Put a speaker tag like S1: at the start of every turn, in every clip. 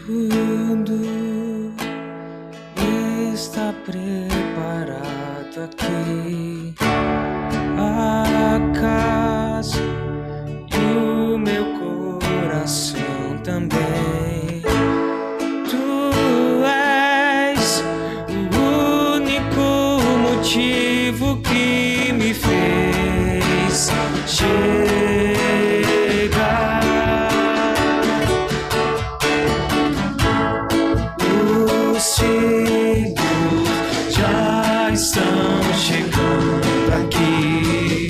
S1: Tudo está preparado aqui. A casa e o meu coração também. Tu és o único motivo que me fez chegar. Os filhos já estão chegando aqui.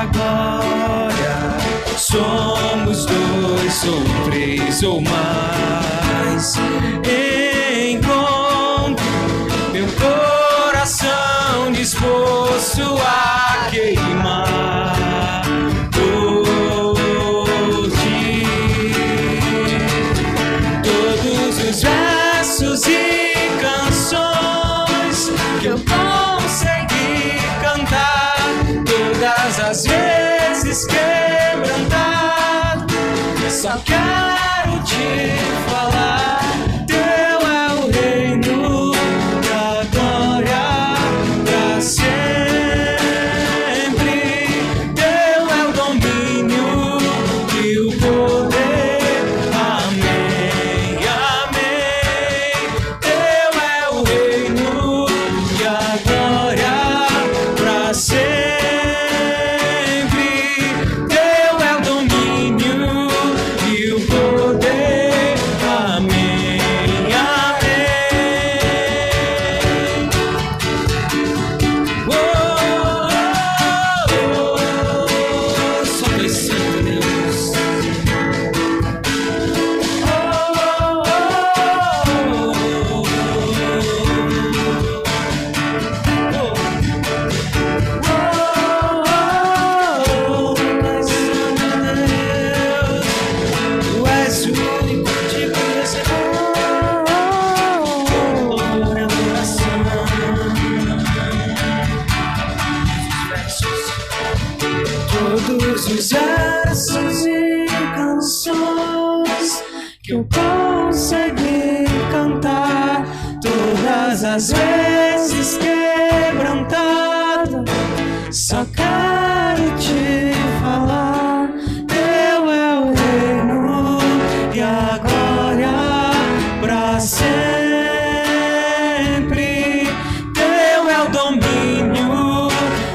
S1: Agora somos dois ou três ou mais. Encontro meu coração disposto a queimar por ti. Todos os versos e canções que eu consegui cantar, todas as vezes quebrantado, só quero te falar. Teu é o reino e a glória pra sempre. Teu é o domínio e o poder. Amém, amém. Teu é o reino e a glória pra sempre. Teu é o domínio e o poder. Amém, amém. Oh, só dois santo Deus. Tu és o único de todos os versos e canções que eu consegui cantar, todas as vezes quebrantado, só quero te falar. Teu é o reino e a glória pra sempre. Teu é o domínio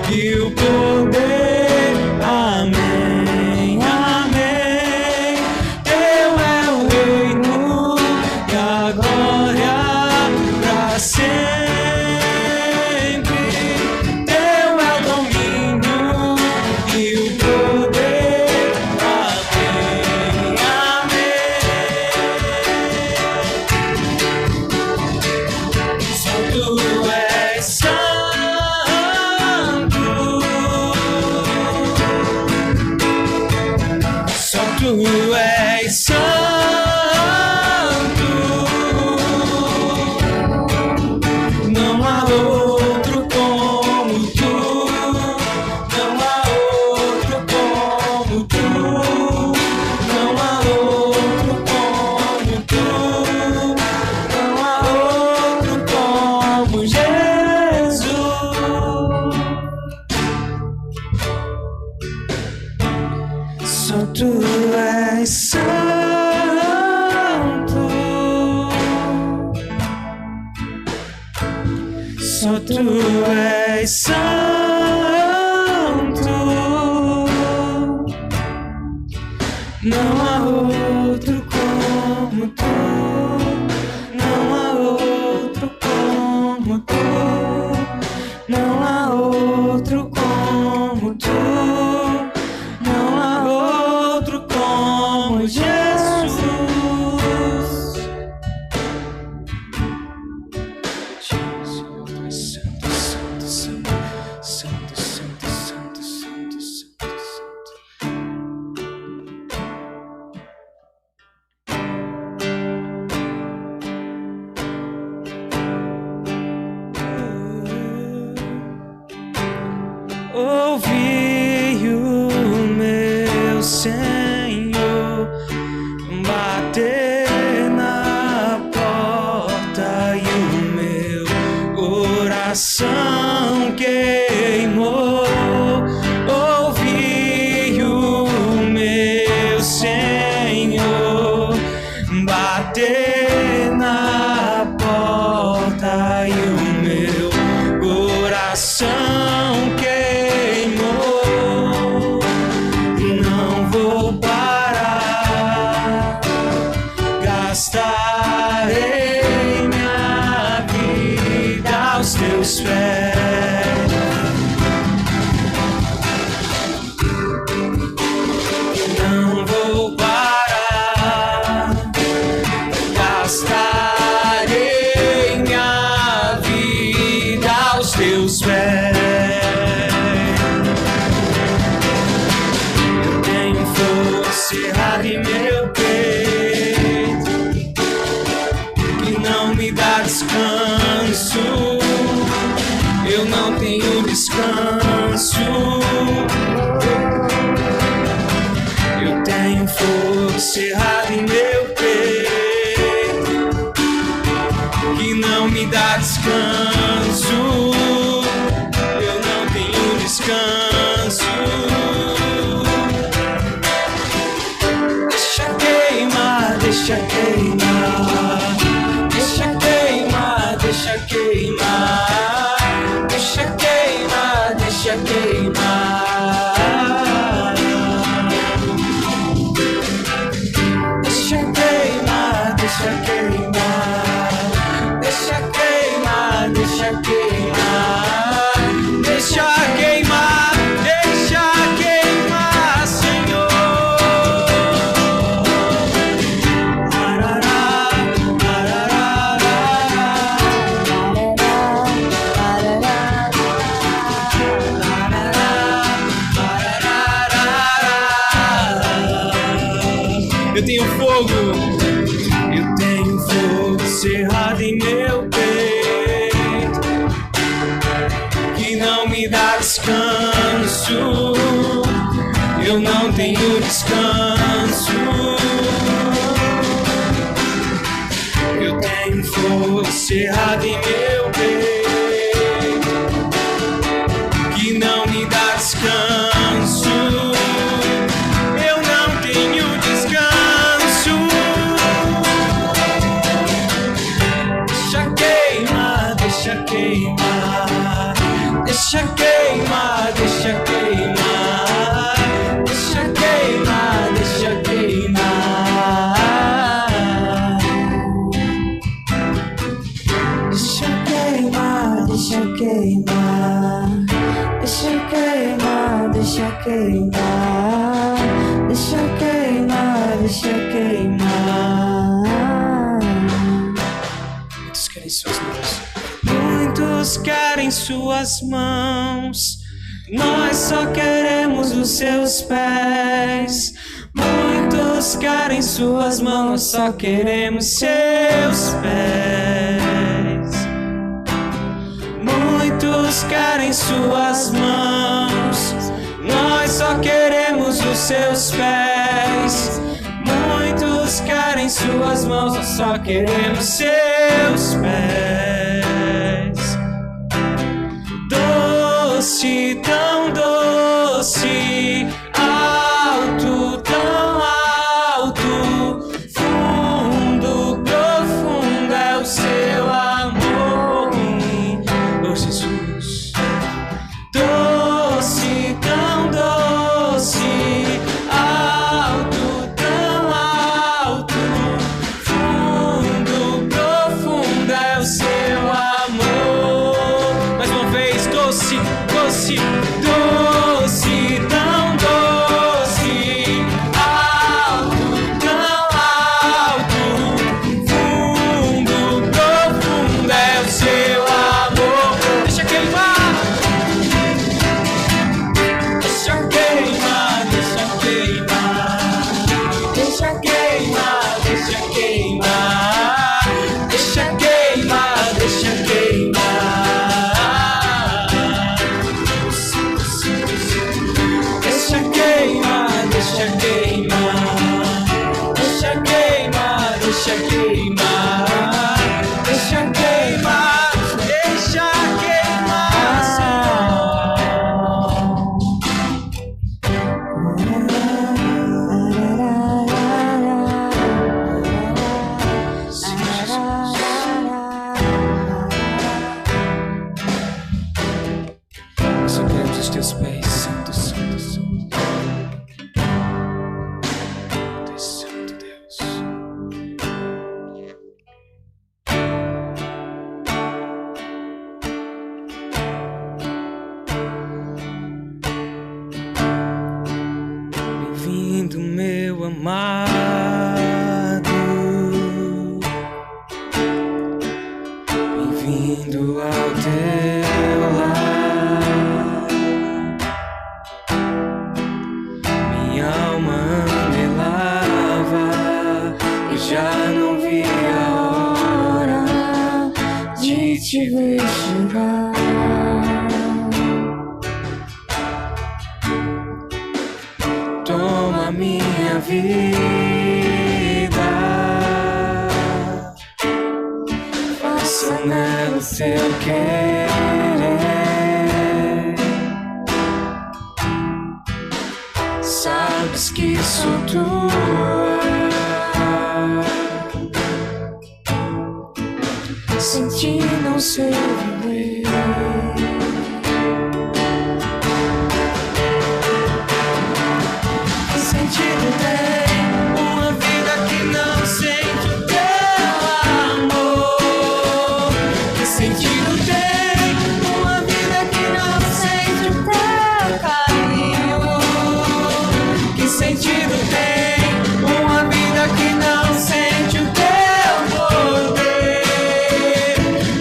S1: e o poder. Amém, amém. Teu é o reino e a glória pra sempre. Teu é o domínio e o poder. Amém, amém. Só tu és santo. Só tu és santo. Não há outro como tu. Não há outro como tu. Não há outro como tu. Não há outro como Jesus. Só tu és santo. Só tu és santo. Não há outro como tu. Não há outro como tu. Não há outro como tu. Não há outro como Jesus. Jesus, santo, santo, santo, santo, santo, santo, santo, santo, santo. fogo cerrado em meu peito, que não me dá descanso. Eu não tenho descanso. Deixa queimar, deixa queimar, deixa queimar, deixa queimar, deixa queimar, deixa queimar. Deixa queimar, deixa queimar, deixa queimar, deixa queimar, deixa queimar, deixa queimar, Senhor. Eu tenho fogo, eu tenho fogo cerrado em meu peito, que não me dá descanso. Eu não tenho descanso. Eu tenho fogo cerrado em meu peito, que não me dá descanso. Eu não tenho descanso. Deixa queimar, deixa queimar, deixa queimar, deixa queimar, deixa queimar, deixa queimar, deixa queimar, deixa queimar, deixa queimar, deixa queimar, deixa queimar, deixa queimar. Muitos querem suas mãos. Muitos querem suas mãos. Nós só queremos os seus pés. Muitos querem suas mãos. Nós só queremos seus pés. Muitos querem suas mãos. Nós só queremos os seus pés. Muitos querem suas mãos. Nós só queremos seus pés. Doce, tão doce, alto, tão alto, fundo, profundo é o seu amor. Oh Jesus. Doce, tão doce, alto, tão alto, fundo, profundo é o seu amor. Mais uma vez, doce, doce, doce, tão doce, alto, tão alto, fundo, profundo é o seu amor. Deixa queimar, deixa queimar, deixa queimar, deixa queimar, deixa queimar, deixa queimar, deixa queimar, deixa queimar, deixa queimar, deixa queimar, deixa queimar, deixa queimar, deixa queimar, Senhor Jesus. Nós só queremos os teus pés, Santo, Santo, Santo. Deus Santo, Deus. Bem-vindo, meu amado. Bem-vindo ao teu lar. Minha alma anelava, eu já não vi a hora de te ver chegar. Toma minha vida, teu querer. Sabes que sou tua. Sem ti não sei viver. Que sentido tem uma vida que não sente o teu amor? Que sentido tem uma vida que não sente o teu carinho? Que sentido tem uma vida que não sente o teu poder?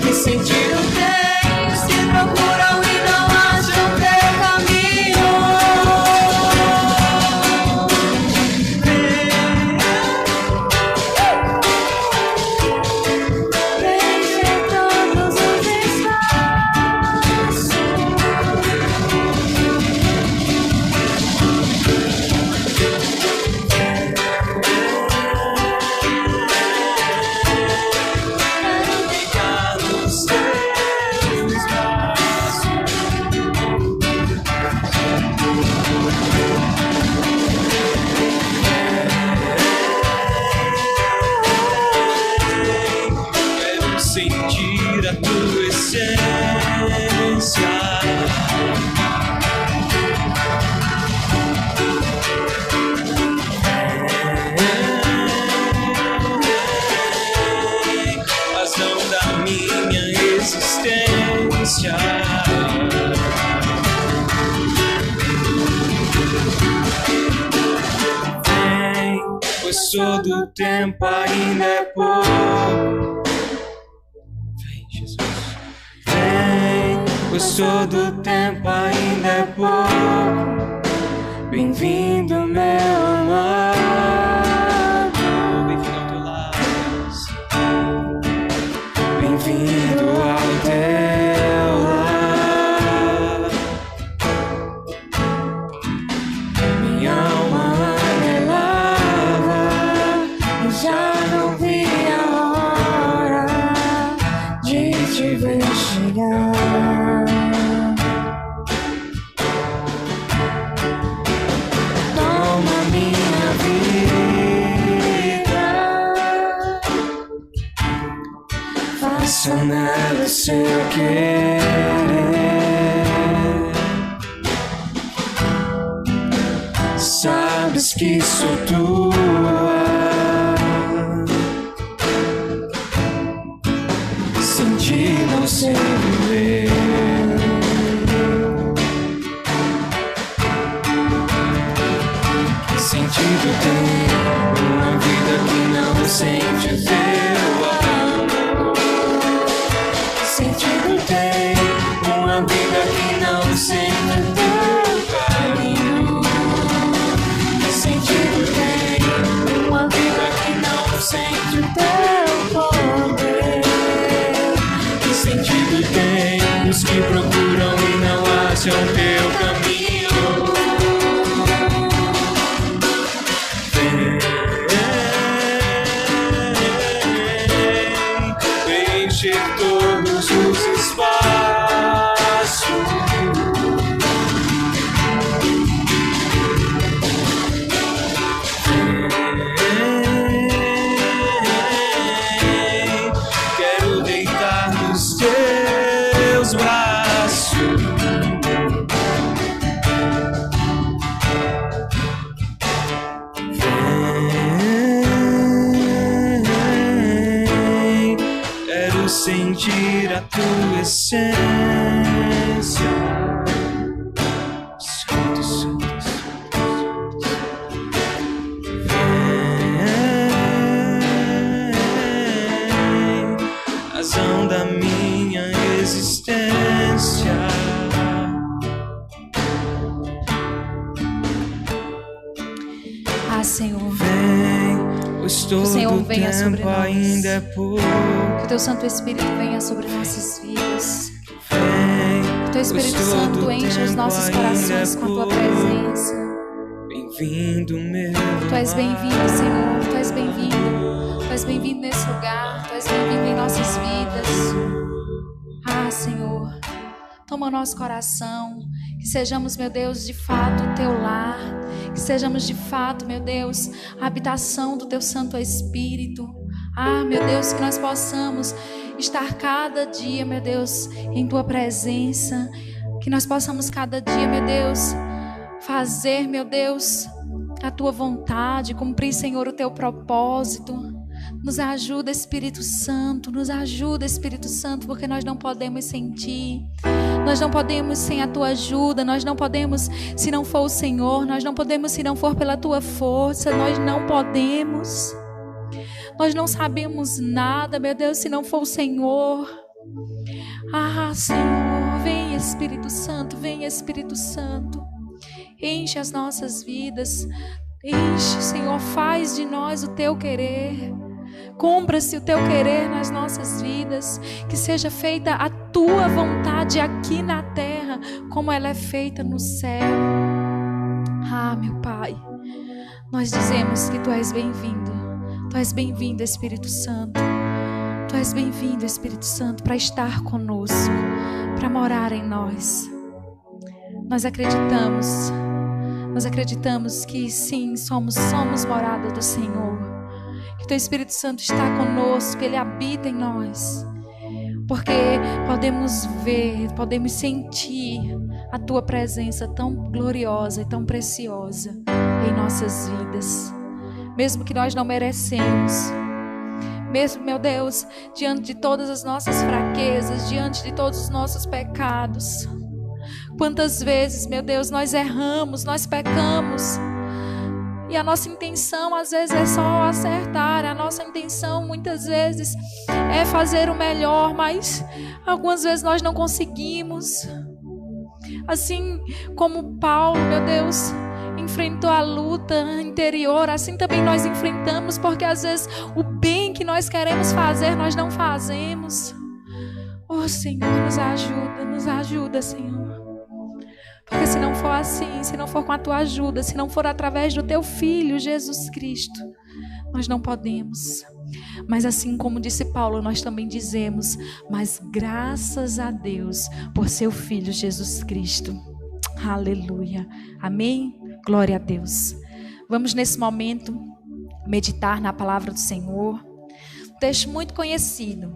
S1: Que sentido tem os que procuram e não acham teu caminho? Preenche todos os espaços. Quero ficar nos teus braços. Quero sentir a tua essência. Razão da minha existência. Vem, pois todo tempo ainda é pouco. Vem, Jesus. Vem, pois todo tempo ainda é pouco. Bem-vindo, meu amado. Bem-vindo ao teu lado. Bem-vindo ao teu lar. Minha alma anelava e já não vi a hora de te ver chegar. Toma minha vida, faça nela o seu querer. Sabes que sou tua. Sem ti não sei viver. Que sentido tem uma vida que não sente o teu amor? Que sentido tem uma vida que não sente o teu carinho? Que sentido tem uma vida que não sente o teu poder? Que sentido tem os que procuram e não acham teu caminho? Vem encher todos os espaços. Quero deitar nos teus braços. Vem, quero sentir a tua essência. Santo, santo, santo. Vem, razão da minha existência.
S2: Ah, Senhor,
S1: Vem, pois todo
S2: o Senhor venha sobre
S1: tempo
S2: nós.
S1: ainda é pouco.
S2: que o Teu Santo Espírito venha sobre nossas vidas.
S1: Vem,
S2: Que o Teu Espírito Santo enche os nossos corações com a Tua presença.
S1: Bem-vindo, meu
S2: Tu és bem-vindo, Senhor. Tu és bem-vindo. Tu és bem-vindo nesse lugar. Tu és bem-vindo em nossas vidas. Senhor, toma o nosso coração, que sejamos, meu Deus, de fato o teu lar, que sejamos de fato, meu Deus, a habitação do teu Santo Espírito. Meu Deus, que nós possamos estar cada dia, meu Deus, em tua presença, que nós possamos cada dia, meu Deus, fazer, meu Deus, a tua vontade, cumprir, Senhor, o teu propósito. Nos ajuda, Espírito Santo, porque nós não podemos sem ti, nós não podemos sem a tua ajuda, nós não podemos se não for o Senhor, nós não podemos se não for pela tua força, nós não podemos, nós não sabemos nada, meu Deus, se não for o Senhor. Senhor, vem Espírito Santo, enche as nossas vidas, enche, Senhor, faz de nós o teu querer. Cumpra-se o teu querer nas nossas vidas, que seja feita a tua vontade aqui na terra, como ela é feita no céu. Meu Pai, nós dizemos que tu és bem-vindo, Espírito Santo. Tu és bem-vindo, Espírito Santo, para estar conosco, para morar em nós. Nós acreditamos que sim, somos morada do Senhor. Que teu Espírito Santo está conosco, Ele habita em nós, porque podemos ver, podemos sentir a tua presença tão gloriosa e tão preciosa em nossas vidas, mesmo que nós não merecemos, mesmo, meu Deus, diante de todas as nossas fraquezas, diante de todos os nossos pecados. Quantas vezes, meu Deus, nós erramos, nós pecamos, e a nossa intenção às vezes é só acertar, a nossa intenção muitas vezes é fazer o melhor, mas algumas vezes nós não conseguimos. Assim como Paulo, meu Deus, enfrentou a luta interior, assim também nós enfrentamos, porque às vezes o bem que nós queremos fazer, nós não fazemos. Senhor, nos ajuda, Senhor. Porque se não for assim, se não for com a tua ajuda, se não for através do teu Filho, Jesus Cristo, nós não podemos. Mas assim como disse Paulo, nós também dizemos, mas graças a Deus por seu Filho Jesus Cristo. Aleluia. Amém? Glória a Deus. Vamos nesse momento meditar na palavra do Senhor. Um texto muito conhecido,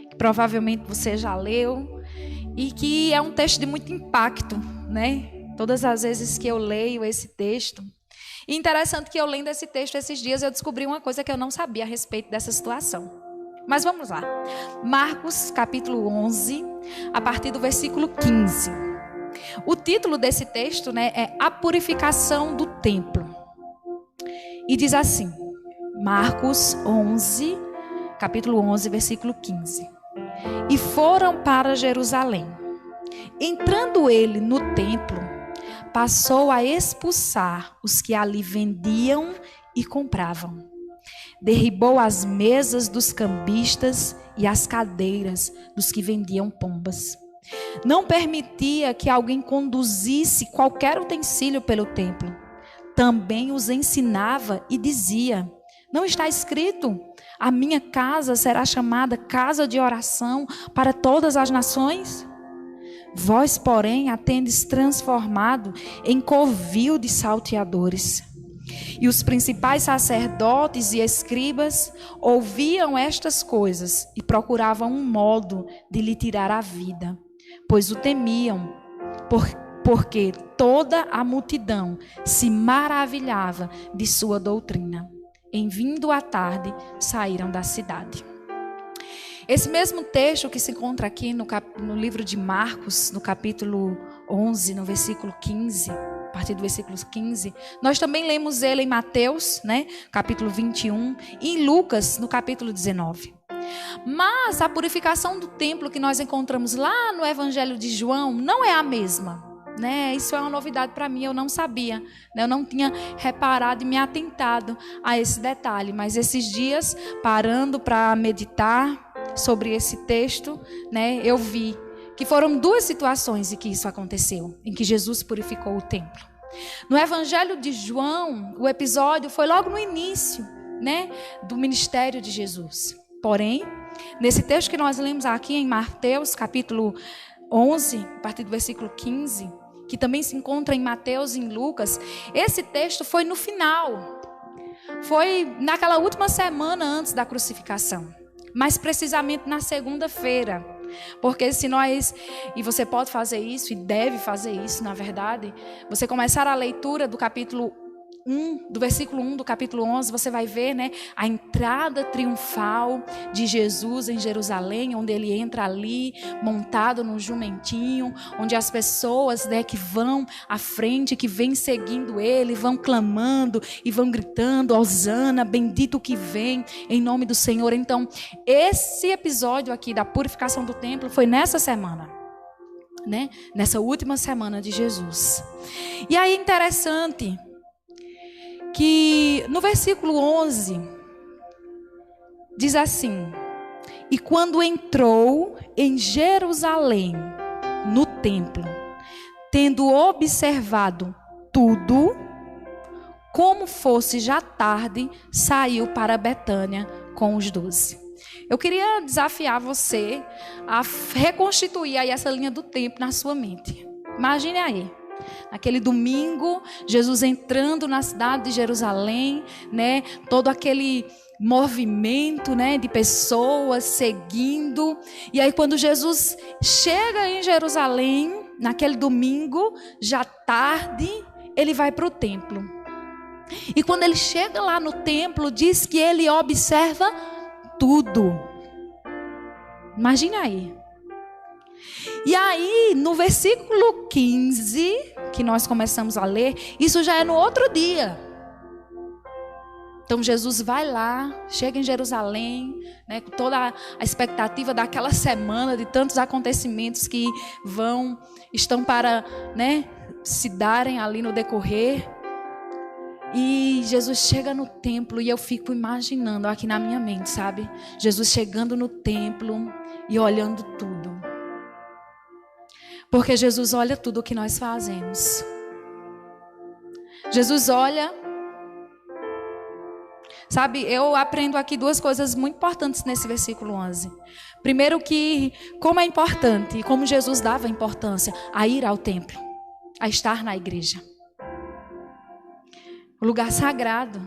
S2: que provavelmente você já leu, e que é um texto de muito impacto, né? Todas as vezes que eu leio esse texto. E interessante que eu lendo esse texto esses dias, eu descobri uma coisa que eu não sabia a respeito dessa situação. Mas vamos lá. Marcos capítulo 11, a partir do versículo 15. O título desse texto, né, é A Purificação do Templo. E diz assim, Marcos 11, capítulo 11, versículo 15. E foram para Jerusalém. Entrando ele no templo, passou a expulsar os que ali vendiam e compravam. Derribou as mesas dos cambistas e as cadeiras dos que vendiam pombas. Não permitia que alguém conduzisse qualquer utensílio pelo templo. Também os ensinava e dizia, não está escrito, a minha casa será chamada casa de oração para todas as nações? Vós, porém, a tendes transformado em covil de salteadores. E os principais sacerdotes e escribas ouviam estas coisas e procuravam um modo de lhe tirar a vida, pois o temiam, porque toda a multidão se maravilhava de sua doutrina. Em vindo à tarde, saíram da cidade. Esse mesmo texto que se encontra aqui no livro de Marcos, no capítulo 11, no versículo 15, a partir do versículo 15, nós também lemos ele em Mateus, né, capítulo 21, e em Lucas, no capítulo 19. Mas a purificação do templo que nós encontramos lá no Evangelho de João não é a mesma. Isso é uma novidade para mim, eu não sabia, eu não tinha reparado e me atentado a esse detalhe, mas esses dias, parando para meditar sobre esse texto, eu vi que foram duas situações em que isso aconteceu, em que Jesus purificou o templo. No Evangelho de João, o episódio foi logo no início, do ministério de Jesus. Porém, Nesse texto que nós lemos aqui em Mateus, capítulo 11, a partir do versículo 15, que também se encontra em Mateus e em Lucas, esse texto foi no final. Foi naquela última semana antes da crucificação. Mais precisamente na segunda-feira. Porque se nós, e você pode fazer isso, e deve fazer isso, na verdade, você começar a leitura do capítulo 1, do versículo 1 do capítulo 11, você vai ver, né, a entrada triunfal de Jesus em Jerusalém, onde ele entra ali, montado num jumentinho, onde as pessoas, né, que vão à frente, que vêm seguindo ele, vão clamando e vão gritando, Hosana, bendito que vem, em nome do Senhor. Então, esse episódio aqui da purificação do templo foi nessa semana, né, nessa última semana de Jesus. E aí, interessante que no versículo 11 diz assim: e quando entrou em Jerusalém, no templo, tendo observado tudo, como fosse já tarde, saiu para Betânia com os 12. Eu queria desafiar você a reconstituir aí essa linha do tempo na sua mente. Imagine aí. Naquele domingo, Jesus entrando na cidade de Jerusalém, né? Todo aquele movimento, né, de pessoas seguindo. E aí quando Jesus chega em Jerusalém, naquele domingo, já tarde, ele vai para o templo. E quando ele chega lá no templo, diz que ele observa tudo. Imagina aí. E aí, no versículo 15, que nós começamos a ler, isso já é no outro dia. Então Jesus vai lá, chega em Jerusalém, né, com toda a expectativa daquela semana, de tantos acontecimentos que estão para, né, se darem ali no decorrer. E Jesus chega no templo e eu fico imaginando aqui na minha mente, sabe? Jesus chegando no templo e olhando tudo. Porque Jesus olha tudo o que nós fazemos. Jesus olha. Sabe, eu aprendo aqui duas coisas muito importantes nesse versículo 11. Primeiro que, como é importante, e como Jesus dava importância a ir ao templo, a estar na igreja. O lugar sagrado.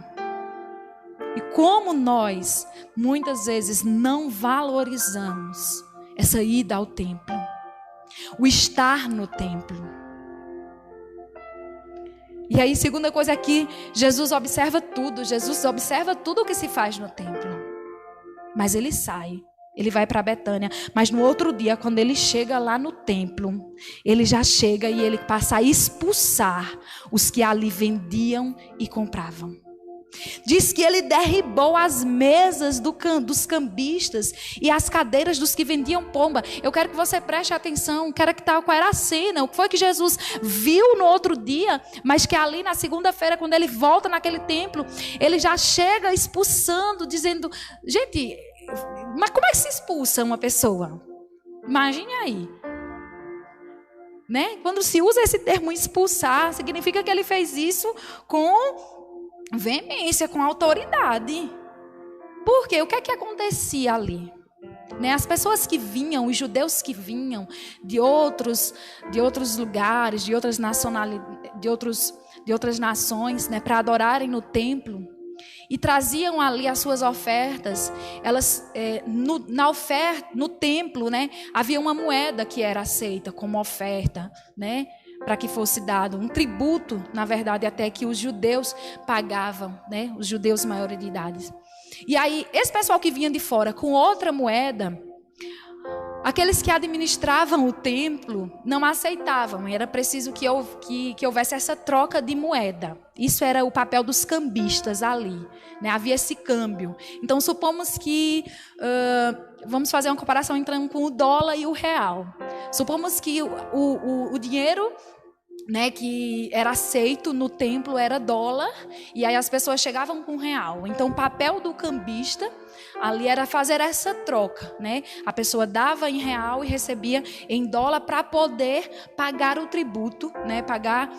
S2: E como nós, muitas vezes, não valorizamos essa ida ao templo. O estar no templo. E aí, segunda coisa aqui, Jesus observa tudo. Jesus observa tudo o que se faz no templo. Mas ele sai. Ele vai para Betânia. Mas no outro dia, quando ele chega lá no templo, ele já chega e ele passa a expulsar os que ali vendiam e compravam. Diz que ele derribou as mesas dos cambistas e as cadeiras dos que vendiam pomba. Eu quero que você preste atenção, qual era a cena, o que foi que Jesus viu no outro dia, mas que ali na segunda-feira, quando ele volta naquele templo, ele já chega expulsando, dizendo, gente, mas como é que se expulsa uma pessoa? Imagine aí. Né? Quando se usa esse termo expulsar, significa que ele fez isso com veemência, com autoridade. Por quê? O que é que acontecia ali? Né? As pessoas que vinham, os judeus que vinham de outros lugares, de outras nações, né, para adorarem no templo, e traziam ali as suas ofertas, elas no templo, né, havia uma moeda que era aceita como oferta, né? Para que fosse dado um tributo, na verdade, até que os judeus pagavam, né? Os judeus maiores de idade. E aí, esse pessoal que vinha de fora com outra moeda, aqueles que administravam o templo não aceitavam. Era preciso que houvesse essa troca de moeda. Isso era o papel dos cambistas ali, né? Havia esse câmbio. Então, supomos que vamos fazer uma comparação entre com o dólar e o real. Supomos que o dinheiro, né, que era aceito no templo era dólar, e aí as pessoas chegavam com real. Então o papel do cambista ali era fazer essa troca, né? A pessoa dava em real e recebia em dólar para poder pagar o tributo, né? Pagar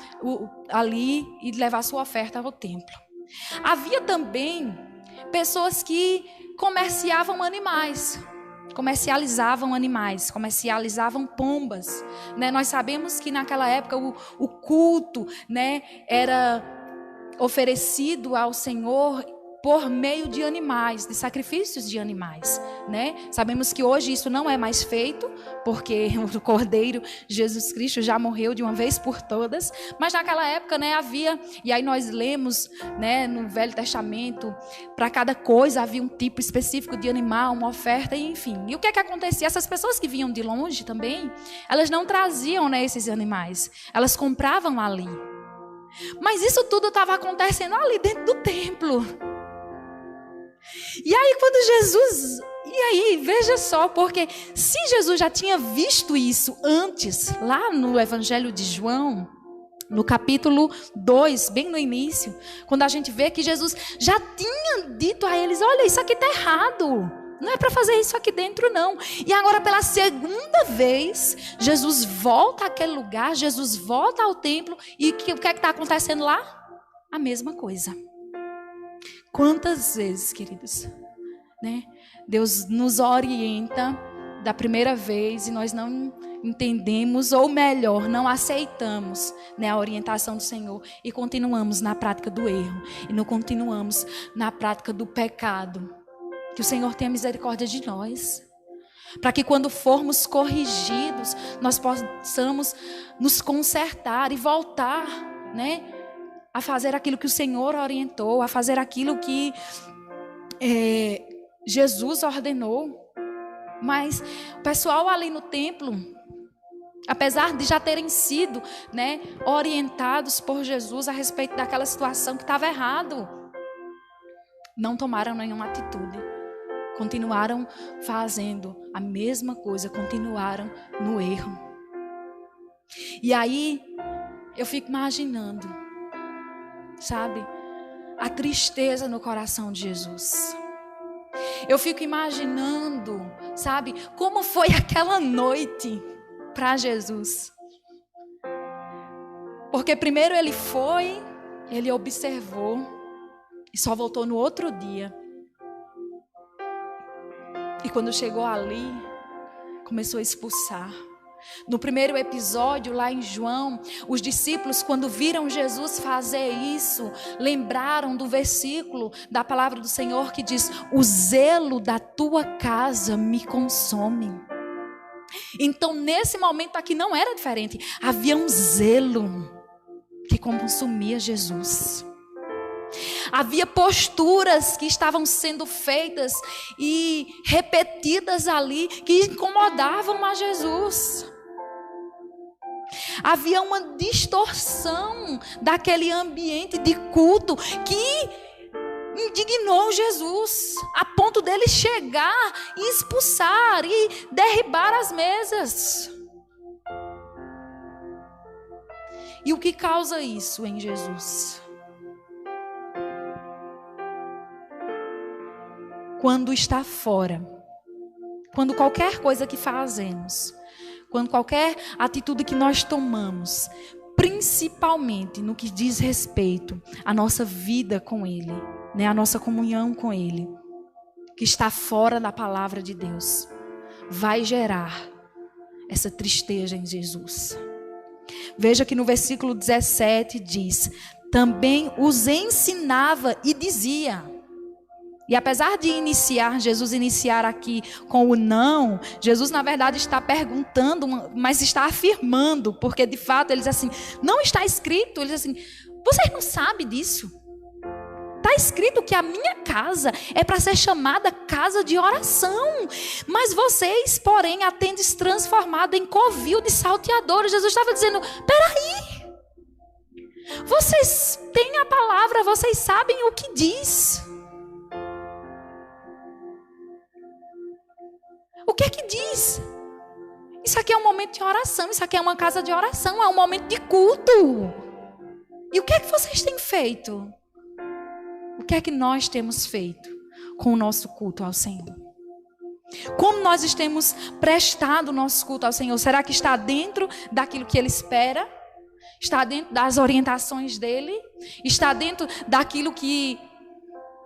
S2: ali e levar sua oferta ao templo. Havia também pessoas que comerciavam animais. comercializavam animais, comercializavam pombas, né? Nós sabemos que naquela época o culto, né, era oferecido ao Senhor por meio de animais, de sacrifícios de animais, né? Sabemos que hoje isso não é mais feito, porque o Cordeiro Jesus Cristo já morreu de uma vez por todas, mas naquela época, né, havia, e aí nós lemos, né, no Velho Testamento, para cada coisa havia um tipo específico de animal, uma oferta, enfim. E o que é que acontecia? Essas pessoas que vinham de longe também, elas não traziam, né, esses animais, elas compravam ali. Mas isso tudo estava acontecendo ali dentro do templo. E aí quando Jesus... E aí, veja só, porque se Jesus já tinha visto isso antes, lá no Evangelho de João, no capítulo 2, bem no início, quando a gente vê que Jesus já tinha dito a eles, olha, isso aqui está errado. Não é para fazer isso aqui dentro, não. E agora, pela segunda vez, Jesus volta àquele lugar, Jesus volta ao templo. E o que é que está acontecendo lá? A mesma coisa. Quantas vezes, queridos, né? Deus nos orienta da primeira vez e nós não entendemos, ou melhor, não aceitamos, né, a orientação do Senhor e continuamos na prática do erro e não continuamos na prática do pecado. Que o Senhor tenha misericórdia de nós, para que quando formos corrigidos, nós possamos nos consertar e voltar, né, a fazer aquilo que o Senhor orientou, a fazer aquilo que Jesus ordenou. Mas o pessoal ali no templo, apesar de já terem sido, né, orientados por Jesus a respeito daquela situação que estava errado, não tomaram nenhuma atitude. Continuaram fazendo a mesma coisa, continuaram no erro. E aí, eu fico imaginando, sabe, a tristeza no coração de Jesus. Eu fico imaginando, sabe, como foi aquela noite para Jesus. Porque primeiro ele foi, ele observou e só voltou no outro dia. E quando chegou ali, começou a expulsar. No primeiro episódio, lá em João, os discípulos, quando viram Jesus fazer isso, lembraram do versículo da palavra do Senhor que diz: o zelo da tua casa me consome. Então, nesse momento aqui não era diferente. Havia um zelo que consumia Jesus. Havia posturas que estavam sendo feitas e repetidas ali que incomodavam a Jesus. Havia uma distorção daquele ambiente de culto que indignou Jesus, a ponto dele chegar e expulsar e derribar as mesas. E o que causa isso em Jesus? Quando está fora, quando qualquer coisa que fazemos, quando qualquer atitude que nós tomamos, principalmente no que diz respeito à nossa vida com Ele, né, a nossa comunhão com Ele, que está fora da palavra de Deus, vai gerar essa tristeza em Jesus. Veja que no versículo 17 diz: também os ensinava e dizia. E apesar de Jesus iniciar aqui com o não, Jesus na verdade está perguntando, mas está afirmando, porque de fato ele diz assim, não está escrito, ele diz assim, vocês não sabem disso? Está escrito que a minha casa é para ser chamada casa de oração, mas vocês, porém, a tendes transformado em covil de salteadores. Jesus estava dizendo, peraí, vocês têm a palavra, vocês sabem o que diz. O que é que diz? Isso aqui é um momento de oração, isso aqui é uma casa de oração, é um momento de culto. E o que é que vocês têm feito? O que é que nós temos feito com o nosso culto ao Senhor? Como nós temos prestado o nosso culto ao Senhor? Será que está dentro daquilo que Ele espera? Está dentro das orientações dEle? Está dentro daquilo que...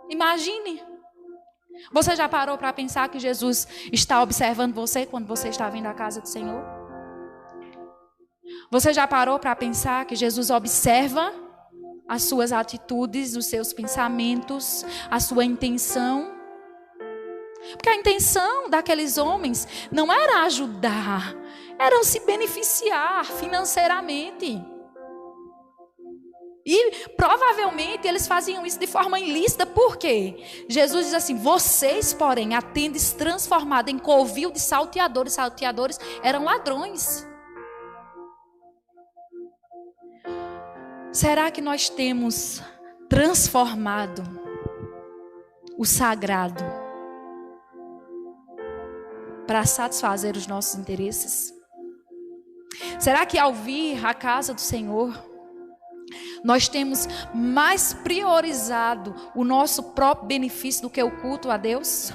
S2: Imagine... Você já parou para pensar que Jesus está observando você quando você está vindo à casa do Senhor? Você já parou para pensar que Jesus observa as suas atitudes, os seus pensamentos, a sua intenção? Porque a intenção daqueles homens não era ajudar, era se beneficiar financeiramente. E provavelmente eles faziam isso de forma ilícita. Por quê? Jesus diz assim: vocês, porém, a tendes transformado em covil de salteadores. Salteadores eram ladrões. Será que nós temos transformado o sagrado para satisfazer os nossos interesses? Será que ao vir à casa do Senhor, nós temos mais priorizado o nosso próprio benefício do que o culto a Deus?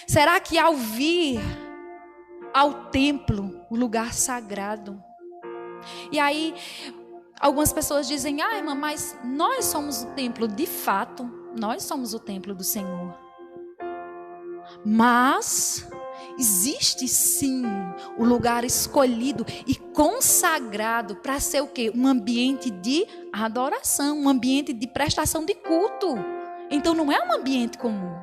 S2: Será que ao vir ao templo, o lugar sagrado, e aí algumas pessoas dizem: ah, irmã, mas nós somos o templo. De fato, nós somos o templo do Senhor. Mas existe sim o lugar escolhido e consagrado para ser o quê? Um ambiente de adoração, um ambiente de prestação de culto. Então não é um ambiente comum.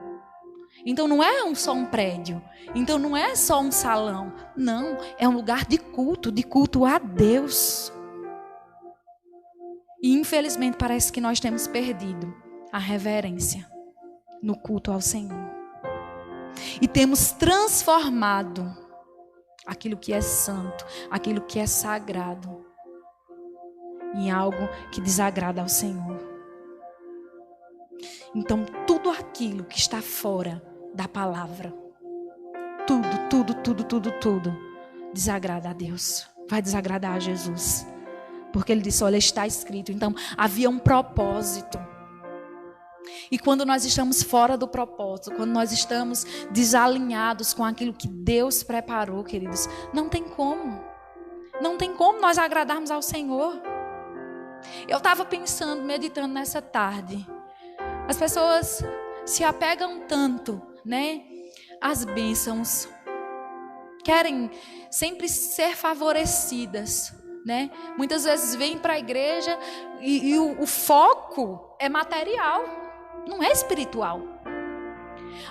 S2: Então não é só um prédio. Então não é só um salão. Não, é um lugar de culto a Deus. E infelizmente parece que nós temos perdido a reverência no culto ao Senhor. E temos transformado aquilo que é santo, aquilo que é sagrado, em algo que desagrada ao Senhor. Então tudo aquilo que está fora da palavra, tudo desagrada a Deus, vai desagradar a Jesus. Porque ele disse: olha, está escrito. Então havia um propósito. E quando nós estamos fora do propósito, quando nós estamos desalinhados com aquilo que Deus preparou, queridos, não tem como nós agradarmos ao Senhor. Eu estava pensando, meditando nessa tarde, as pessoas se apegam tanto, né, às bênçãos, querem sempre ser favorecidas, né? Muitas vezes vêm para a igreja e o foco é material, não é espiritual.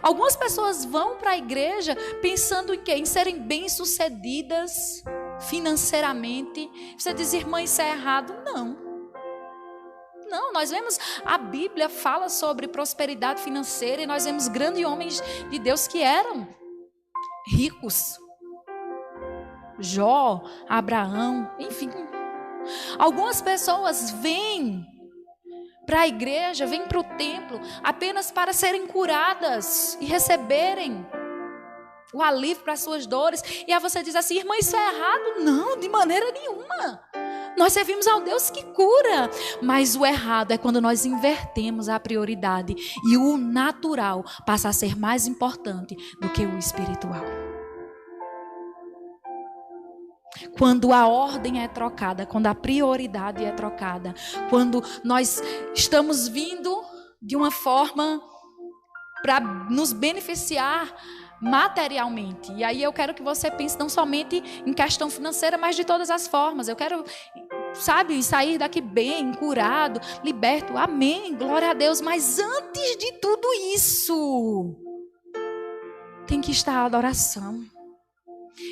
S2: Algumas pessoas vão para a igreja pensando em quê? Em serem bem-sucedidas financeiramente. Você diz: irmã, isso é errado? Não, nós vemos, a Bíblia fala sobre prosperidade financeira e nós vemos grandes homens de Deus que eram ricos. Jó, Abraão, enfim. Algumas pessoas vêm para a igreja, vêm para o templo apenas para serem curadas e receberem o alívio para as suas dores. E aí você diz assim: irmã, isso é errado? Não, de maneira nenhuma. Nós servimos ao Deus que cura. Mas o errado é quando nós invertemos a prioridade e o natural passa a ser mais importante do que o espiritual. Quando a ordem é trocada, quando a prioridade é trocada, quando nós estamos vindo de uma forma para nos beneficiar materialmente. E aí eu quero que você pense não somente em questão financeira, mas de todas as formas. Eu quero, sair daqui bem, curado, liberto. Amém, glória a Deus. Mas antes de tudo isso, tem que estar a adoração.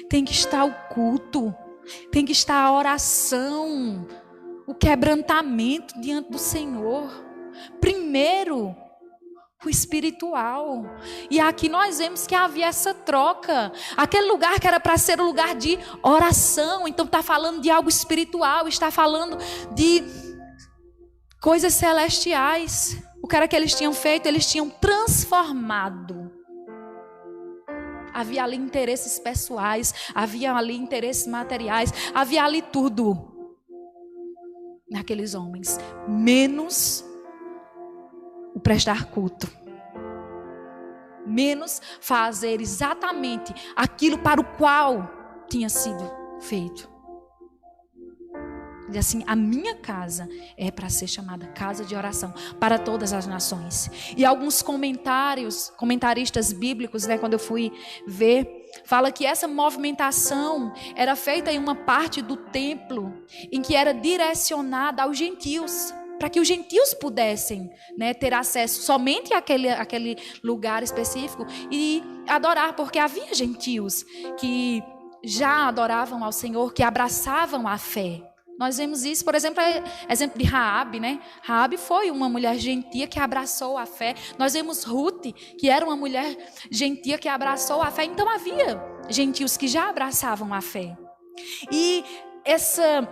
S2: Tem que estar o culto, tem que estar a oração, o quebrantamento diante do Senhor. Primeiro, o espiritual. E aqui nós vemos que havia essa troca. Aquele lugar que era para ser o lugar de oração, então está falando de algo espiritual, está falando de coisas celestiais. O que era que eles tinham feito? Eles tinham transformado. Havia ali interesses pessoais, havia ali interesses materiais, havia ali tudo naqueles homens, menos o prestar culto, menos fazer exatamente aquilo para o qual tinha sido feito. Diz assim: a minha casa é para ser chamada casa de oração para todas as nações. E alguns comentaristas bíblicos, né, quando eu fui ver, fala que essa movimentação era feita em uma parte do templo em que era direcionada aos gentios, para que os gentios pudessem, né, ter acesso somente àquele lugar específico e adorar, porque havia gentios que já adoravam ao Senhor, que abraçavam a fé. Nós vemos isso, por exemplo, exemplo de Raabe, né? Raabe foi uma mulher gentia que abraçou a fé. Nós vemos Ruth, que era uma mulher gentia que abraçou a fé. Então havia gentios que já abraçavam a fé. E essa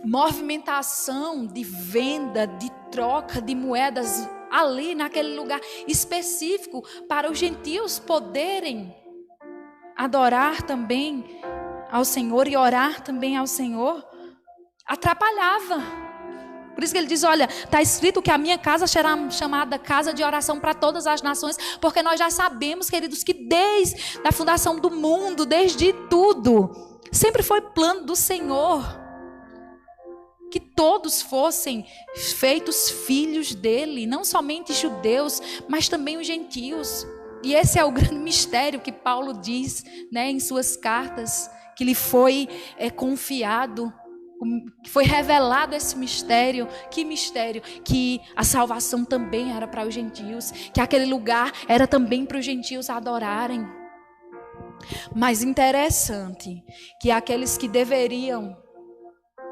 S2: movimentação de venda, de troca de moedas ali naquele lugar específico para os gentios poderem adorar também ao Senhor e orar também ao Senhor, atrapalhava. Por isso que ele diz: olha, está escrito que a minha casa será chamada casa de oração para todas as nações, porque nós já sabemos, queridos, que desde a fundação do mundo, desde tudo, sempre foi plano do Senhor que todos fossem feitos filhos dele, não somente judeus, mas também os gentios. E esse é o grande mistério que Paulo diz, né, em suas cartas, que lhe foi confiado, que foi revelado esse mistério. Que mistério? Que a salvação também era para os gentios, que aquele lugar era também para os gentios adorarem. Mas interessante que aqueles que deveriam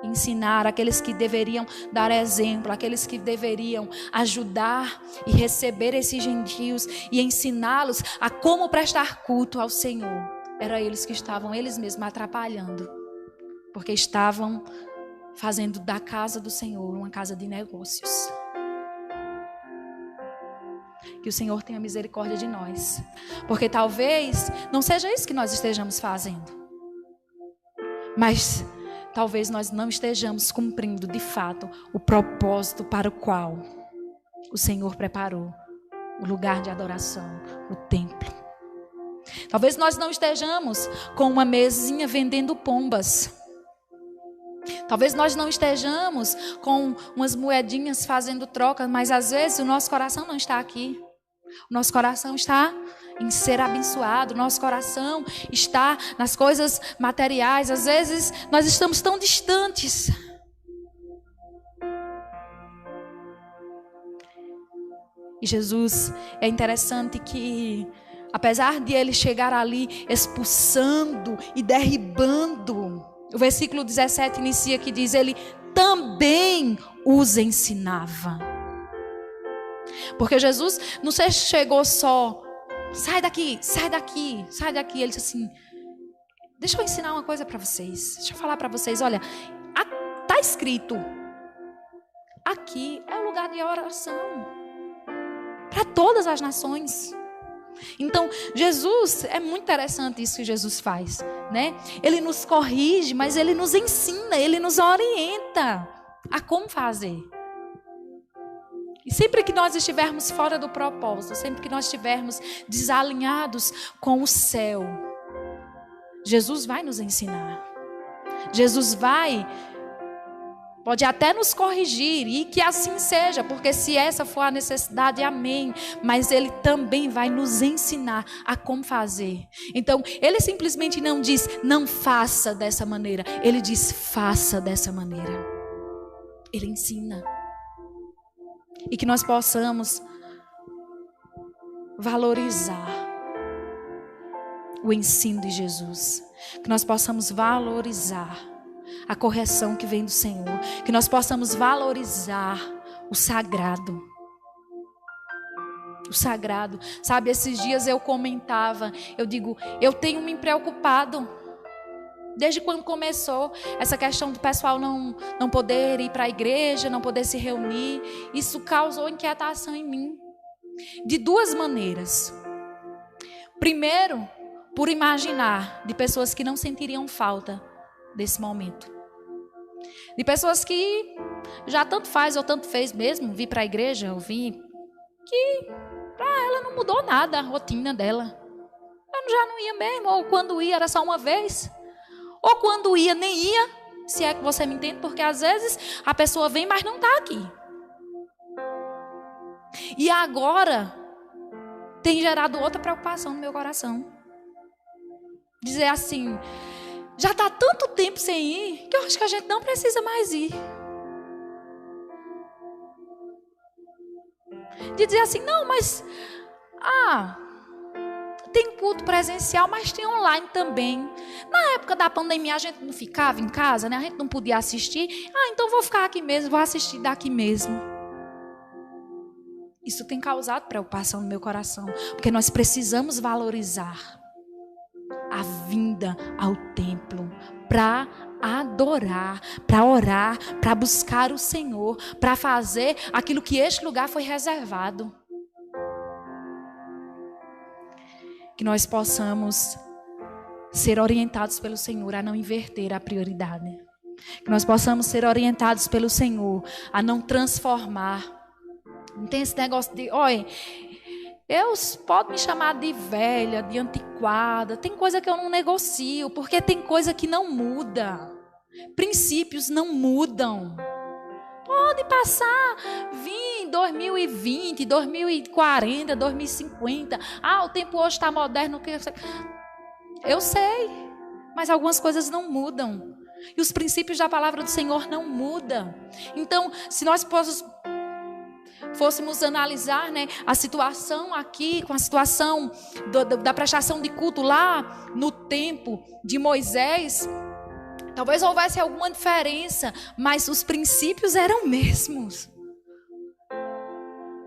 S2: ensinar, aqueles que deveriam dar exemplo, aqueles que deveriam ajudar e receber esses gentios e ensiná-los a como prestar culto ao Senhor, eram eles que estavam eles mesmos atrapalhando, porque estavam fazendo da casa do Senhor uma casa de negócios. Que o Senhor tenha misericórdia de nós, porque talvez não seja isso que nós estejamos fazendo, mas talvez nós não estejamos cumprindo de fato o propósito para o qual o Senhor preparou o lugar de adoração, o templo. Talvez nós não estejamos com uma mesinha vendendo pombas. Talvez nós não estejamos com umas moedinhas fazendo trocas, mas às vezes o nosso coração não está aqui. O nosso coração está em ser abençoado, o nosso coração está nas coisas materiais. Às vezes nós estamos tão distantes. E Jesus, é interessante que, apesar de ele chegar ali expulsando e derribando, o versículo 17 inicia que diz: ele também os ensinava. Porque Jesus não chegou só: sai daqui, sai daqui, sai daqui. Ele disse assim: deixa eu ensinar uma coisa para vocês. Deixa eu falar para vocês. Olha, está escrito, aqui é o lugar de oração para todas as nações. Então, Jesus, é muito interessante isso que Jesus faz, né? Ele nos corrige, mas ele nos ensina, ele nos orienta a como fazer. E sempre que nós estivermos fora do propósito, sempre que nós estivermos desalinhados com o céu, Jesus vai nos ensinar. Jesus pode até nos corrigir, e que assim seja, porque se essa for a necessidade, amém. Mas Ele também vai nos ensinar a como fazer. Então, Ele simplesmente não diz, não faça dessa maneira. Ele diz, faça dessa maneira. Ele ensina. E que nós possamos valorizar o ensino de Jesus. Que nós possamos valorizar a correção que vem do Senhor. Que nós possamos valorizar o sagrado. O sagrado. Sabe, esses dias eu comentava, eu digo, eu tenho me preocupado. Desde quando começou essa questão do pessoal não poder ir para a igreja, não poder se reunir, isso causou inquietação em mim. De duas maneiras. Primeiro, por imaginar de pessoas que não sentiriam falta desse momento. De pessoas que já tanto faz ou tanto fez mesmo vir para a igreja, eu vi que para ela não mudou nada a rotina dela. Ela já não ia mesmo, ou quando ia era só uma vez. Ou quando ia, nem ia, Se é que você me entende, porque às vezes a pessoa vem, mas não está aqui. E agora tem gerado outra preocupação no meu coração. Dizer assim, já está tanto tempo sem ir, que eu acho que a gente não precisa mais ir. De dizer assim, não, mas tem culto presencial, mas tem online também. Na época da pandemia a gente não ficava em casa, né? A gente não podia assistir. Então vou ficar aqui mesmo, vou assistir daqui mesmo. Isso tem causado preocupação no meu coração, porque nós precisamos valorizar a vinda ao templo para adorar, para orar, para buscar o Senhor, para fazer aquilo que este lugar foi reservado. Que nós possamos ser orientados pelo Senhor a não inverter a prioridade. Que nós possamos ser orientados pelo Senhor a não transformar. Não tem esse negócio de, olha, pode me chamar de velha, de antiquada. Tem coisa que eu não negocio, porque tem coisa que não muda. Princípios não mudam. Pode passar, vir 2020, 2040, 2050. O tempo hoje está moderno. Eu sei, mas algumas coisas não mudam. E os princípios da palavra do Senhor não mudam. Então, se nós fôssemos analisar, né, a situação aqui, com a situação da prestação de culto lá no tempo de Moisés, talvez houvesse alguma diferença, mas os princípios eram mesmos.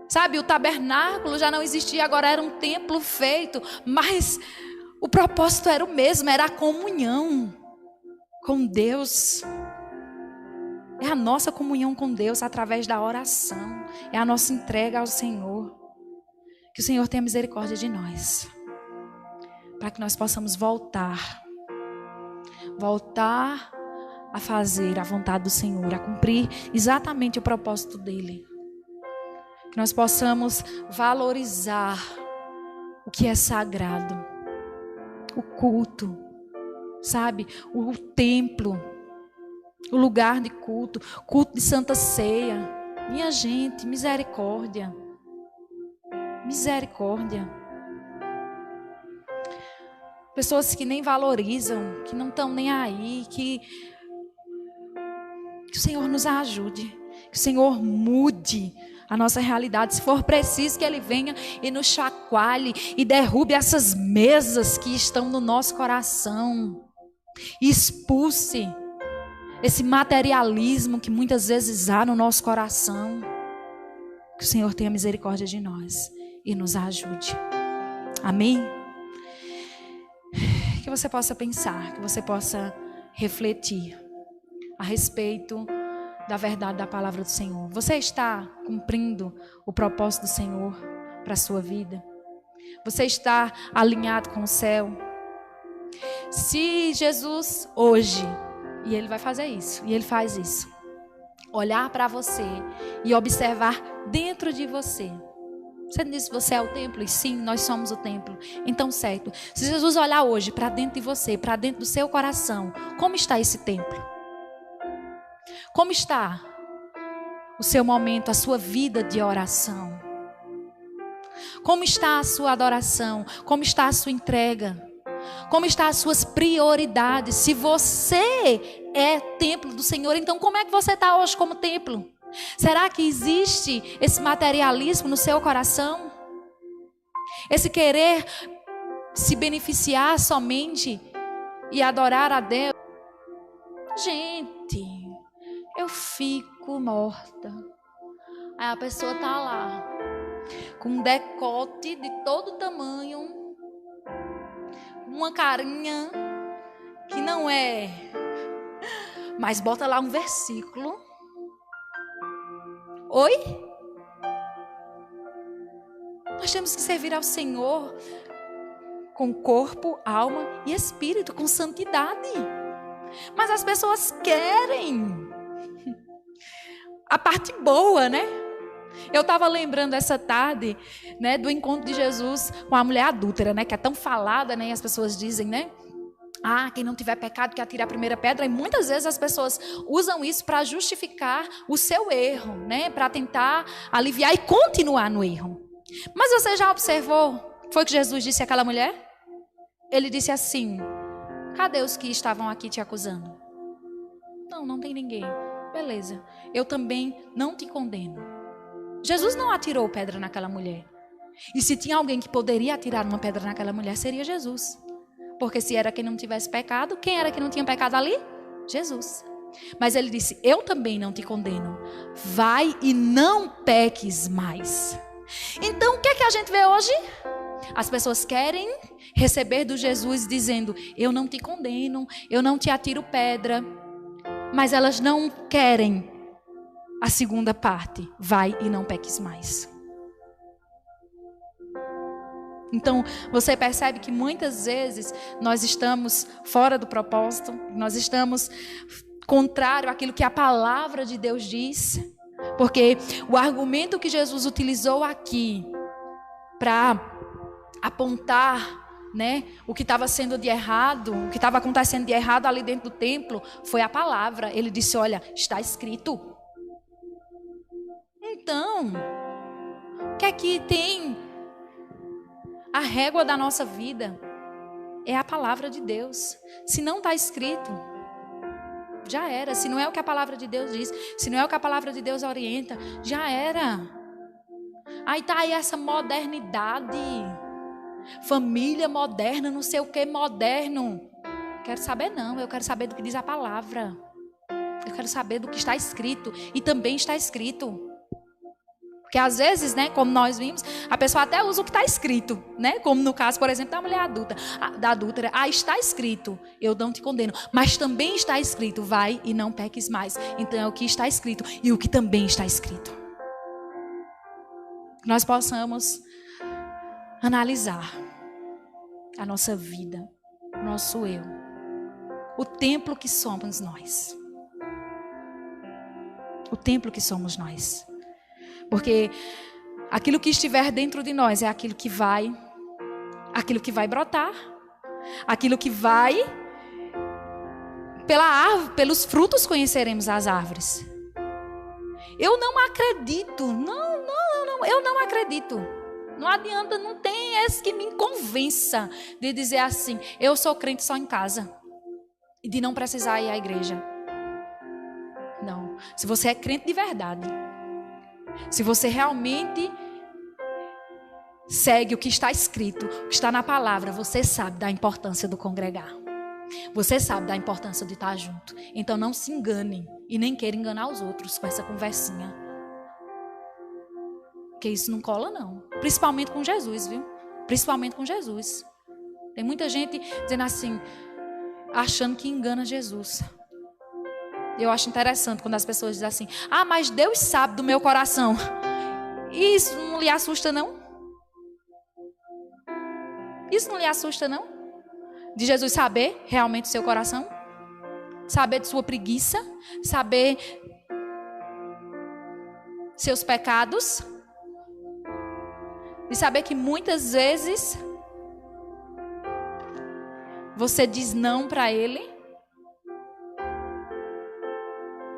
S2: Sabe, o tabernáculo já não existia, agora era um templo feito, mas o propósito era o mesmo, era a comunhão com Deus. É a nossa comunhão com Deus através da oração, é a nossa entrega ao Senhor. Que o Senhor tenha misericórdia de nós, para que nós possamos voltar a fazer a vontade do Senhor, a cumprir exatamente o propósito dele. Que nós possamos valorizar o que é sagrado, o culto, sabe, o templo, o lugar de culto, culto de Santa Ceia. Minha gente, misericórdia, misericórdia. Pessoas que nem valorizam, que não estão nem aí, que o Senhor nos ajude, que o Senhor mude a nossa realidade. Se for preciso que Ele venha e nos chacoalhe e derrube essas mesas que estão no nosso coração, e expulse esse materialismo que muitas vezes há no nosso coração. Que o Senhor tenha misericórdia de nós e nos ajude. Amém? Que você possa pensar, que você possa refletir a respeito da verdade da palavra do Senhor. Você está cumprindo o propósito do Senhor para a sua vida? Você está alinhado com o céu? Se Jesus hoje, e Ele vai fazer isso, e Ele faz isso, olhar para você e observar dentro de você. Você não disse que você é o templo? E sim, nós somos o templo. Então, certo. Se Jesus olhar hoje para dentro de você, para dentro do seu coração, como está esse templo? Como está o seu momento, a sua vida de oração? Como está a sua adoração? Como está a sua entrega? Como estão as suas prioridades? Se você é templo do Senhor, então como é que você está hoje como templo? Será que existe esse materialismo no seu coração? Esse querer se beneficiar somente e adorar a Deus? Gente, eu fico morta. Aí a pessoa está lá, com um decote de todo tamanho, uma carinha que não é, mas bota lá um versículo. Oi? Nós temos que servir ao Senhor com corpo, alma e espírito, com santidade. Mas as pessoas querem a parte boa, né? Eu estava lembrando essa tarde, né, do encontro de Jesus com a mulher adúltera, né, que é tão falada, né, e as pessoas dizem, né, Quem não tiver pecado que atire a primeira pedra. E muitas vezes as pessoas usam isso para justificar o seu erro, né? Para tentar aliviar e continuar no erro. Mas você já observou? Foi o que Jesus disse àquela mulher? Ele disse assim: cadê os que estavam aqui te acusando? Não tem ninguém. Beleza, eu também não te condeno. Jesus não atirou pedra naquela mulher. E se tinha alguém que poderia atirar uma pedra naquela mulher, seria Jesus. Porque se era quem não tivesse pecado, quem era que não tinha pecado ali? Jesus. Mas ele disse: eu também não te condeno. Vai e não peques mais. Então o que é que a gente vê hoje? As pessoas querem receber do Jesus dizendo: eu não te condeno, eu não te atiro pedra. Mas elas não querem a segunda parte: vai e não peques mais. Então, você percebe que muitas vezes nós estamos fora do propósito, nós estamos contrário àquilo que a palavra de Deus diz, porque o argumento que Jesus utilizou aqui para apontar, né, o que estava sendo de errado, o que estava acontecendo de errado ali dentro do templo, foi a palavra. Ele disse: olha, está escrito. Então, o que é que tem a régua da nossa vida? É a palavra de Deus. Se não está escrito, já era. Se não é o que a palavra de Deus diz, se não é o que a palavra de Deus orienta, já era. Aí está aí essa modernidade, família moderna, não sei o que moderno. Quero saber não, eu quero saber do que diz a palavra. Eu quero saber do que está escrito. E também está escrito. Porque às vezes, né, como nós vimos, a pessoa até usa o que está escrito, né? Como no caso, por exemplo, da mulher adúltera. Está escrito, eu não te condeno. Mas também está escrito: vai e não peques mais. Então é o que está escrito e o que também está escrito. Nós possamos analisar a nossa vida, o nosso eu, o templo que somos nós. O templo que somos nós. Porque aquilo que estiver dentro de nós é aquilo que vai brotar, aquilo que vai, pela árvore, pelos frutos conheceremos as árvores. Eu não acredito, eu não acredito. Não adianta, não tem esse que me convença de dizer assim: eu sou crente só em casa e de não precisar ir à igreja. Não, se você é crente de verdade, se você realmente segue o que está escrito, o que está na palavra, você sabe da importância do congregar. Você sabe da importância de estar junto. Então não se enganem e nem queiram enganar os outros com essa conversinha. Porque isso não cola não. Principalmente com Jesus, viu? Principalmente com Jesus. Tem muita gente dizendo assim, achando que engana Jesus. Eu acho interessante quando as pessoas dizem assim: mas Deus sabe do meu coração. Isso não lhe assusta não? Isso não lhe assusta não? De Jesus saber realmente o seu coração? Saber de sua preguiça? Saber seus pecados? De saber que muitas vezes você diz não para Ele?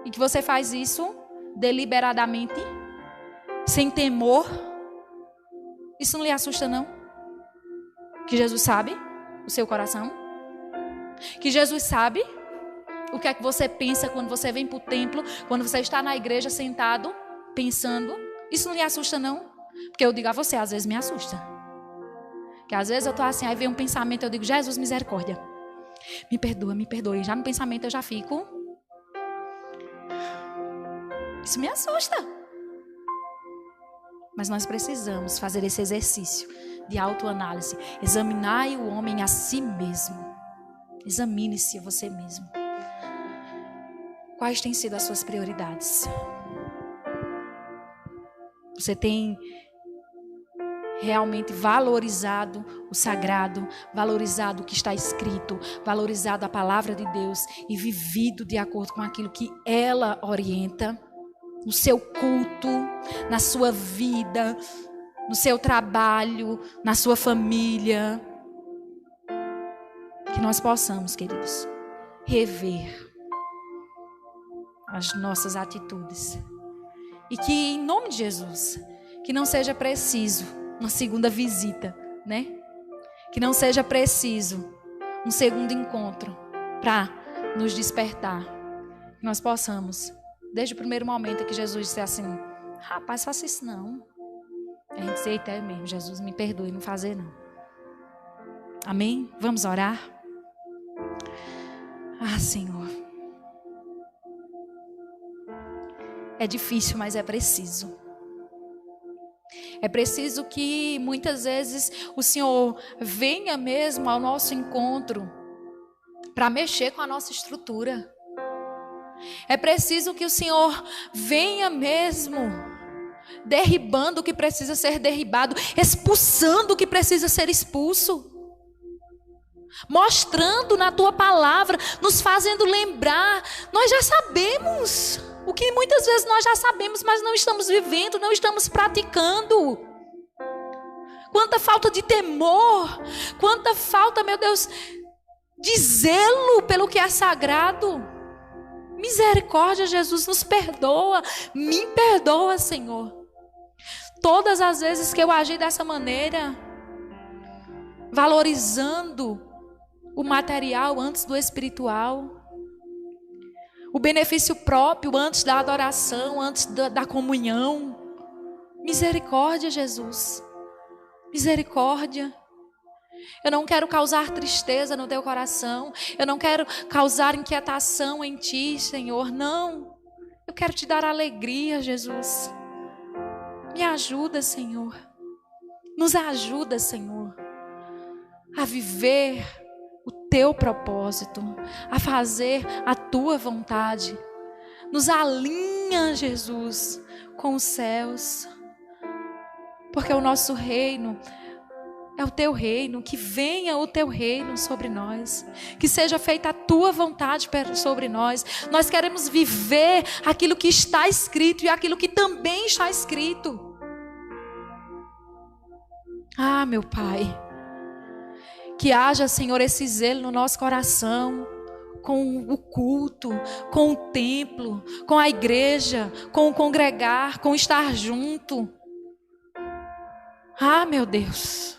S2: E que você faz isso deliberadamente, sem temor. Isso não lhe assusta não? Que Jesus sabe o seu coração? Que Jesus sabe o que é que você pensa quando você vem para o templo, quando você está na igreja sentado, pensando? Isso não lhe assusta não? Porque eu digo a você, às vezes me assusta. Que às vezes eu estou assim, aí vem um pensamento, eu digo: Jesus, misericórdia, me perdoa. E já no pensamento eu já fico... Isso me assusta. Mas nós precisamos fazer esse exercício de autoanálise. Examinai o homem a si mesmo. Examine-se você mesmo. Quais têm sido as suas prioridades? Você tem realmente valorizado o sagrado, valorizado o que está escrito, valorizado a palavra de Deus e vivido de acordo com aquilo que ela orienta? No seu culto, na sua vida, no seu trabalho, na sua família. Que nós possamos, queridos, rever as nossas atitudes. E que, em nome de Jesus, que não seja preciso uma segunda visita, né? Que não seja preciso um segundo encontro para nos despertar. Que nós possamos, desde o primeiro momento que Jesus disse assim: rapaz, faça isso não. A gente diz: eita, é mesmo, Jesus, me perdoe, não fazer não. Amém? Vamos orar? Ah, Senhor. É difícil, mas é preciso. É preciso que muitas vezes o Senhor venha mesmo ao nosso encontro para mexer com a nossa estrutura. É preciso que o Senhor venha mesmo derribando o que precisa ser derribado, expulsando o que precisa ser expulso. Mostrando na tua palavra, nos fazendo lembrar. Nós já sabemos o que muitas vezes nós já sabemos, mas não estamos vivendo, não estamos praticando. Quanta falta de temor, quanta falta, meu Deus, de zelo pelo que é sagrado. Misericórdia, Jesus, nos perdoa, me perdoa, Senhor. Todas as vezes que eu agi dessa maneira, valorizando o material antes do espiritual, o benefício próprio antes da adoração, antes da comunhão. Misericórdia, Jesus. Misericórdia. Eu não quero causar tristeza no teu coração. Eu não quero causar inquietação em ti, Senhor. Não. Eu quero te dar alegria, Jesus. Me ajuda, Senhor. Nos ajuda, Senhor, a viver o teu propósito, a fazer a tua vontade. Nos alinha, Jesus, com os céus, porque o nosso reino é o teu reino. Que venha o teu reino sobre nós, que seja feita a tua vontade sobre nós. Nós queremos viver aquilo que está escrito e aquilo que também está escrito. Ah, meu Pai, que haja, Senhor, esse zelo no nosso coração, com o culto, com o templo, com a igreja, com o congregar, com o estar junto. Ah, meu Deus,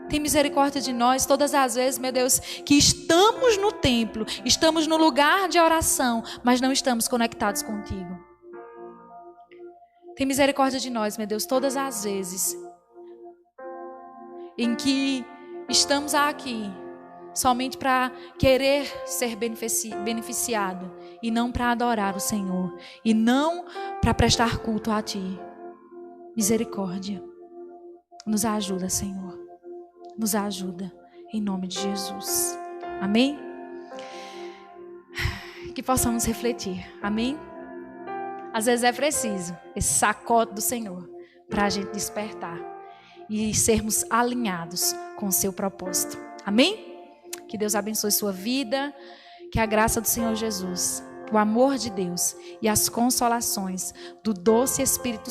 S2: tem misericórdia de nós todas as vezes, meu Deus, que estamos no templo, estamos no lugar de oração, mas não estamos conectados contigo. Tem misericórdia de nós, meu Deus, todas as vezes em que estamos aqui somente para querer ser beneficiado e não para adorar o Senhor e não para prestar culto a Ti. Misericórdia. Nos ajuda, Senhor. Nos ajuda, em nome de Jesus. Amém? Que possamos refletir. Amém? Às vezes é preciso esse sacode do Senhor para a gente despertar e sermos alinhados com o seu propósito. Amém? Que Deus abençoe sua vida, que a graça do Senhor Jesus, o amor de Deus e as consolações do doce Espírito Santo